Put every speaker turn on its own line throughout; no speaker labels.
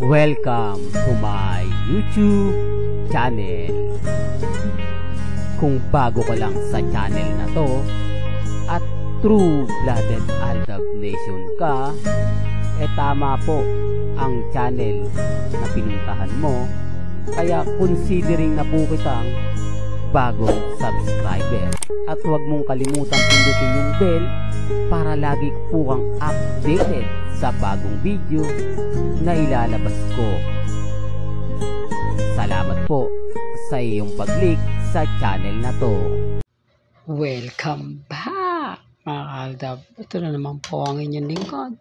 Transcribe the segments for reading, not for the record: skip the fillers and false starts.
Welcome to my YouTube channel. Kung bago ka lang sa channel na to at true-blooded Aldab Nation ka, tama po ang channel na pinuntahan mo. Kaya considering na po kitang bagong subscriber. At huwag mong kalimutan pindutin yung bell para lagi po kang updated sa bagong video na ilalabas ko. Salamat po sa iyong pag-click sa channel na to.
Welcome back mga Aldab. Ito na naman po ang inyong lingkod,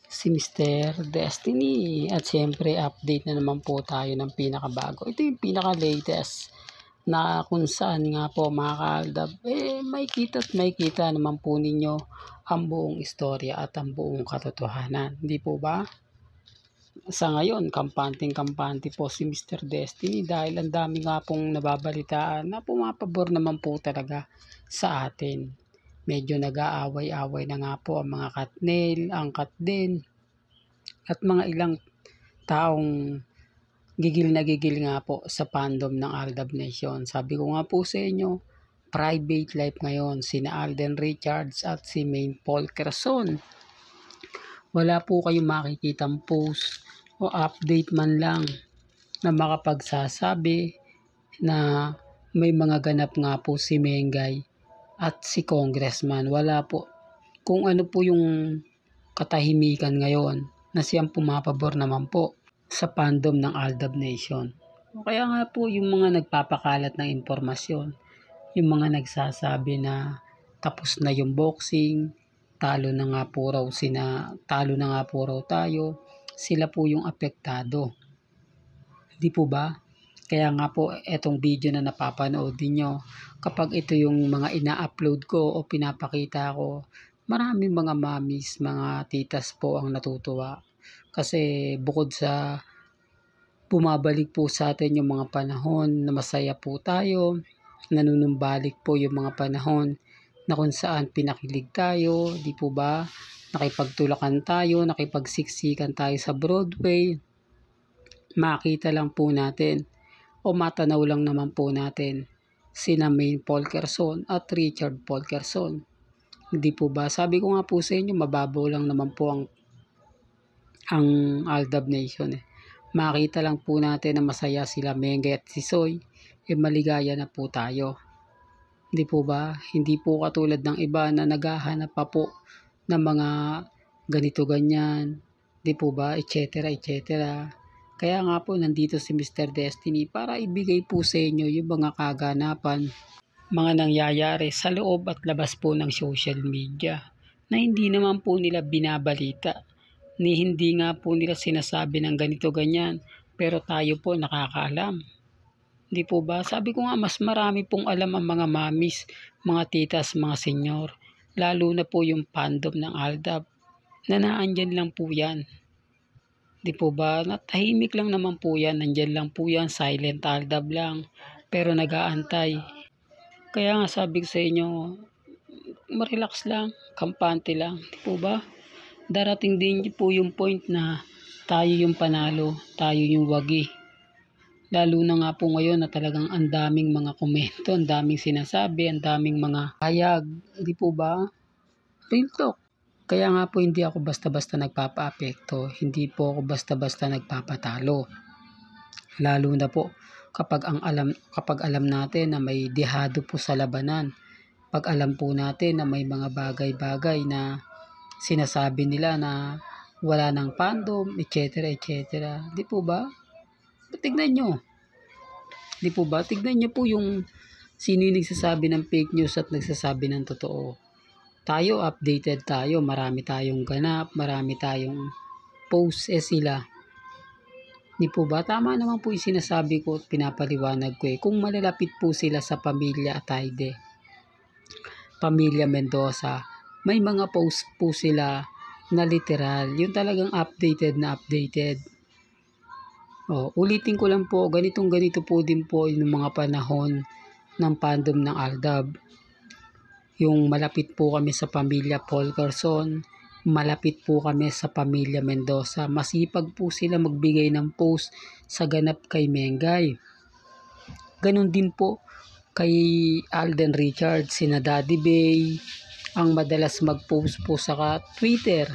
si Mr. Destiny. At siyempre update na naman po tayo ng pinakabago. Ito yung pinaka-latest na kung saan nga po mga Aldab, may kita naman po ninyo ang buong istorya at ang buong katotohanan. Hindi po ba? Sa ngayon, kampante po si Mr. Destiny dahil ang dami nga pong nababalitaan na pumapabor naman po talaga sa atin. Medyo nag-aaway-away na nga po ang mga Katnel, angkat din, at mga ilang taong gigil na gigil nga po sa fandom ng Aldab Nation. Sabi ko nga po sa inyo, private life ngayon, sina Alden Richards at si Maine Paul Quezon. Wala po kayong makikitang post o update man lang na makapagsasabi na may mga ganap nga po si Mengay at si Congressman. Wala po. Kung ano po yung katahimikan ngayon na siyang pumapabor naman po sa fandom ng Aldab Nation. Kaya nga po yung mga nagpapakalat ng impormasyon, yung mga nagsasabi na tapos na yung boxing, talo na nga po raw tayo, sila po yung apektado. Di po ba? Kaya nga po etong video na napapanood niyo, kapag ito yung mga ina-upload ko o pinapakita ko, maraming mga mamis, mga titas po ang natutuwa. Kasi bukod sa bumabalik po sa atin yung mga panahon na masaya po tayo, nanunumbalik po yung mga panahon na kung saan pinakilig tayo, di po ba? Nakipagtulakan tayo, nakipagsiksikan tayo sa Broadway. Makita lang po natin o matanaw lang naman po natin sina Maine Paul Quezon at Richard Paul Quezon. Di po ba? Sabi ko nga po sa inyo, mababaw lang naman po ang Aldab Nation. Makita lang po natin na masaya sila Mengay at si Soy, maligaya na po tayo. Hindi po ba? Hindi po katulad ng iba na naghahanap pa po ng mga ganito ganyan, di po ba, etc. Kaya nga po nandito si Mr. Destiny para ibigay po sa inyo yung mga kaganapan, mga nangyayari sa loob at labas po ng social media na hindi naman po nila binabalita, ni hindi nga po nila sinasabi ng ganito ganyan, pero tayo po nakakaalam. Di po ba? Sabi ko nga mas marami pong alam ang mga mamis, mga titas, mga senyor, lalo na po yung fandom ng Aldab na naandyan lang po yan. Di po ba? Natahimik lang naman po yan, nandyan lang po yan, silent Aldab lang, pero nag-aantay. Kaya nga sabi ko sa inyo, marelax lang, kampante lang, di po ba? Darating din po yung point na tayo yung panalo, tayo yung wagi. Lalo na nga po ngayon na talagang ang daming mga komento, ang daming sinasabi, ang daming mga hayag, di po ba? Real talk. Kaya nga po hindi ako basta-basta nagpapa-apekto, hindi po ako basta-basta nagpapatalo. Lalo na po kapag alam natin na may dehado po sa labanan, pag alam po natin na may mga bagay-bagay na sinasabi nila na wala ng fandom, etc. Di po ba? Tignan nyo. Di po ba? Tignan nyo po yung sino yung nagsasabi ng fake news at nagsasabi ng totoo. Tayo, updated tayo. Marami tayong ganap, marami tayong post sila. Di po ba? Tama naman po yung sinasabi ko at pinapaliwanag ko Kung malalapit po sila sa pamilya Atayde, pamilya Mendoza, may mga post po sila na literal. Yung talagang updated na updated. Ulitin ko lang po, ganito po din po yung mga panahon ng fandom ng Aldab. Yung malapit po kami sa pamilya Paul Quezon, malapit po kami sa pamilya Mendoza. Masipag po sila magbigay ng post sa ganap kay Mengay. Ganon din po kay Alden Richards, sina Daddy Bay, ang madalas mag-post po sa Twitter.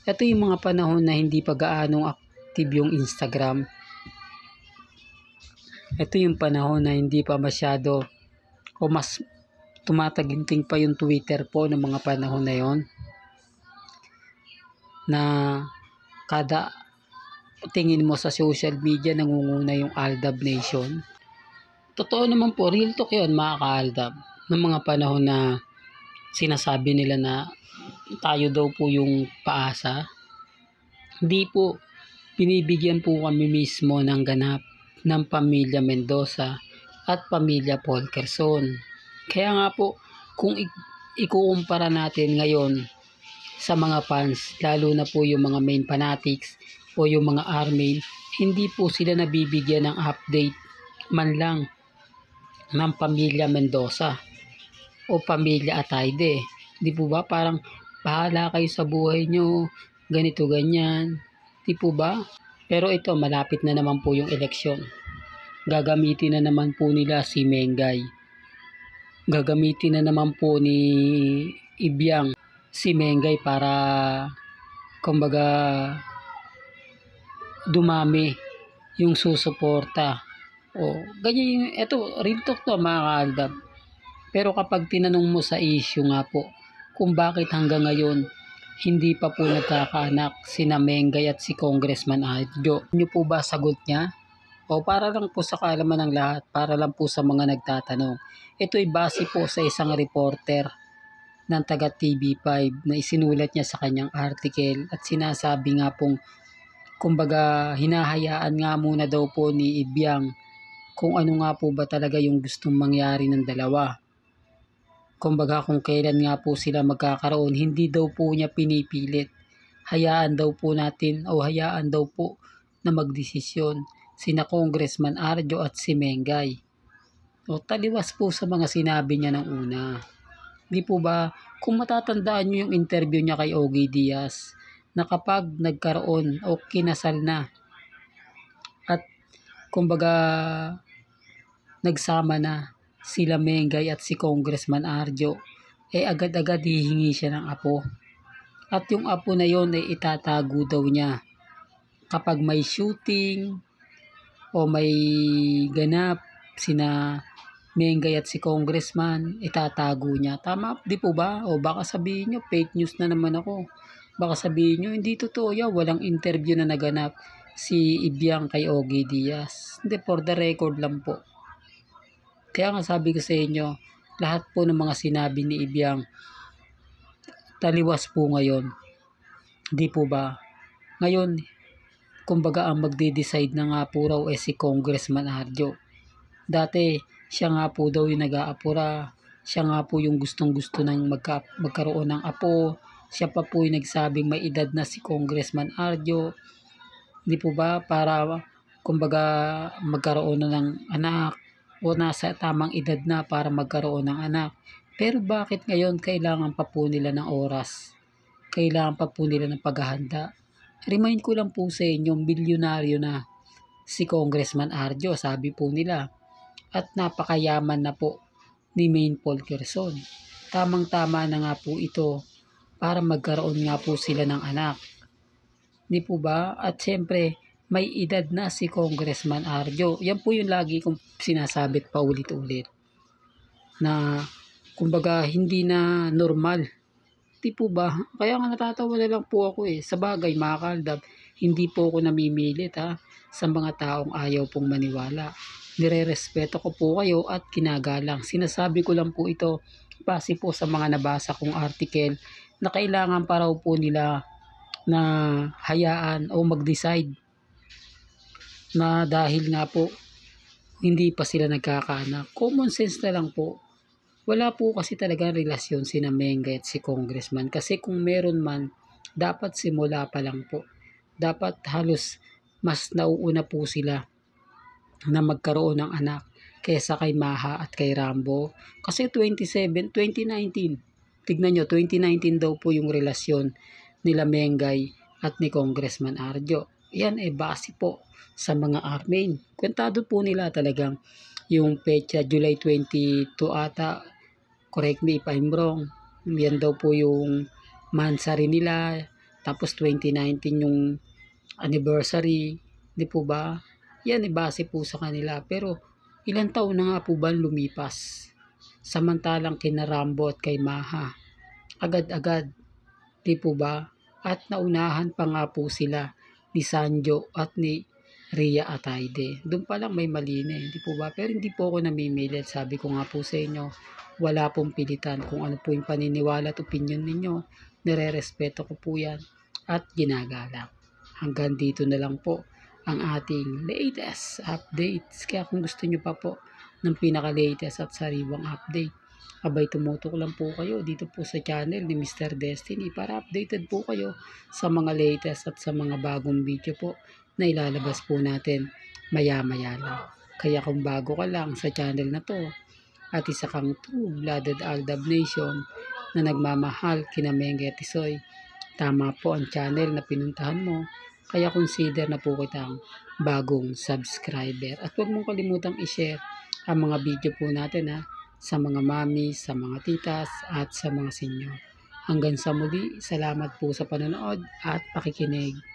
Ito yung mga panahon na hindi pa gaanong active yung Instagram. Ito yung panahon na hindi pa masyado o mas tumataginting pa yung Twitter po ng mga panahon na yon, na kada tingin mo sa social media nangunguna yung Aldab Nation. Totoo naman po, real talk yun mga ka-Aldab, ng mga panahon na sinasabi nila na tayo daw po yung paasa. Hindi po, binibigyan po kami mismo ng ganap ng pamilya Mendoza at pamilya Polkerson. Kaya nga po, kung ikukumpara natin ngayon sa mga fans, lalo na po yung mga main fanatics o yung mga army, hindi po sila nabibigyan ng update man lang ng pamilya Mendoza o pamilya Atayde. Di po ba? Parang bahala kayo sa buhay nyo, ganito ganyan. Di po ba? Pero ito, malapit na naman po yung eleksyon. Gagamitin na naman po nila si Mengay. Gagamitin na naman po ni Ibiang si Mengay para kumbaga dumami yung susuporta. O ganyan yung, eto, real talk to mga ka-Aldab. Pero kapag tinanong mo sa issue nga po, kung bakit hanggang ngayon hindi pa po nagkakaanak sina Mengay at si Congressman Adjo, nyo po ba sagot niya? O para lang po sa kaalaman ng lahat, para lang po sa mga nagtatanong. Ito'y base po sa isang reporter ng taga TV5 na isinulat niya sa kanyang article at sinasabi nga pong kumbaga hinahayaan nga muna daw po ni Ibiang kung ano nga po ba talaga yung gustong mangyari ng dalawa. Kumbaga kung kailan nga po sila magkakaroon, hindi daw po niya pinipilit. Hayaan daw po natin o hayaan daw po na magdesisyon sina Congressman Arjo at si Mengay. O taliwas po sa mga sinabi niya ng una. Di po ba, kung matatandaan niyo yung interview niya kay Ogie Diaz, na kapag nagkaroon o kinasal na at kumbaga nagsama na sila Mengay at si Congressman Arjo, agad-agad hihingi siya ng apo. At yung apo na yon ay itatago daw niya. Kapag may shooting o may ganap sina Mengay at si Congressman, itatago niya. Tama, di po ba? O baka sabihin nyo, fake news na naman ako. Baka sabihin nyo, hindi totoo yan. Walang interview na naganap si Ibiang kay Ogie Diaz. Hindi, for the record lang po. Kaya nga sabi ko sa inyo, lahat po ng mga sinabi ni Ibiang, taliwas po ngayon. Di po ba? Ngayon, kumbaga ang magde-decide na nga po raw si Congressman Arjo. Dati, siya nga po daw yung nag-aapura. Siya nga po yung gustong-gusto ng magkaroon ng apo. Siya pa po yung nagsabing may edad na si Congressman Arjo. Di po ba? Para kumbaga magkaroon na ng anak o nasa tamang edad na para magkaroon ng anak. Pero bakit ngayon kailangan pa po nila ng oras? Kailangan pa po nila ng paghahanda? Remind ko lang po sa inyo, bilyonaryo na si Congressman Arjo, sabi po nila. At napakayaman na po ni Maine Polkerson. Tamang-tama na nga po ito para magkaroon nga po sila ng anak. Di po ba? At syempre, may edad na si Congressman Arjo. Yan po yung lagi kong sinasabit pa ulit-ulit. Na kumbaga hindi na normal. Di po ba? Kaya nga natatawa na lang po ako Sa bagay mga ka-Aldab, hindi po ako namimilit sa mga taong ayaw pong maniwala. Nire-respeto ko po kayo at kinagalang. Sinasabi ko lang po ito base po sa mga nabasa kong article na kailangan pa raw po nila na hayaan o mag-decide na dahil nga po hindi pa sila nagkakaanak. Common sense na lang po. Wala po kasi talagang relasyon sina Mengay at si Congressman. Kasi kung meron man, dapat simula pa lang po. Dapat halos mas nauuna po sila na magkaroon ng anak kaysa kay Maha at kay Rambo. Kasi 2019, tignan nyo, 2019 daw po yung relasyon nila Mengay at ni Congressman Arjo. Yan ay base po sa mga armain. Kwentado po nila talagang yung petsa July 22 ata, correct me if I'm wrong. Yan daw po yung mansari nila. Tapos 2019 yung anniversary. Di po ba? Yan ay base po sa kanila. Pero ilang taon na nga po ba lumipas? Samantalang kina Rambo at kay Maha, agad-agad, di po ba? At naunahan pa nga po sila ni Sanjo at ni Ria Ataide. Doon pa lang may mali na, di po ba? Pero hindi po ako namimilit. Sabi ko nga po sa inyo, wala pong pilitan. Kung ano po yung paniniwala at opinion ninyo, nire-respeto ko po yan at ginagalang. Hanggang dito na lang po ang ating latest updates. Kaya kung gusto nyo pa po ng pinaka-latest at sariwang update, abay tumutok lang po kayo dito po sa channel ni Mr. Destiny para updated po kayo sa mga latest at sa mga bagong video po na ilalabas po natin maya-maya lang. Kaya kung bago ka lang sa channel na to at isa kang true-blooded Aldab Nation na nagmamahal kina Mengay at Tisoy, tama po ang channel na pinuntahan mo. Kaya consider na po kitang bagong subscriber. At huwag mong kalimutang i-share ang mga video po natin sa mga mami, sa mga titas at sa mga senior. Hanggang sa muli, salamat po sa panonood at pakikinig.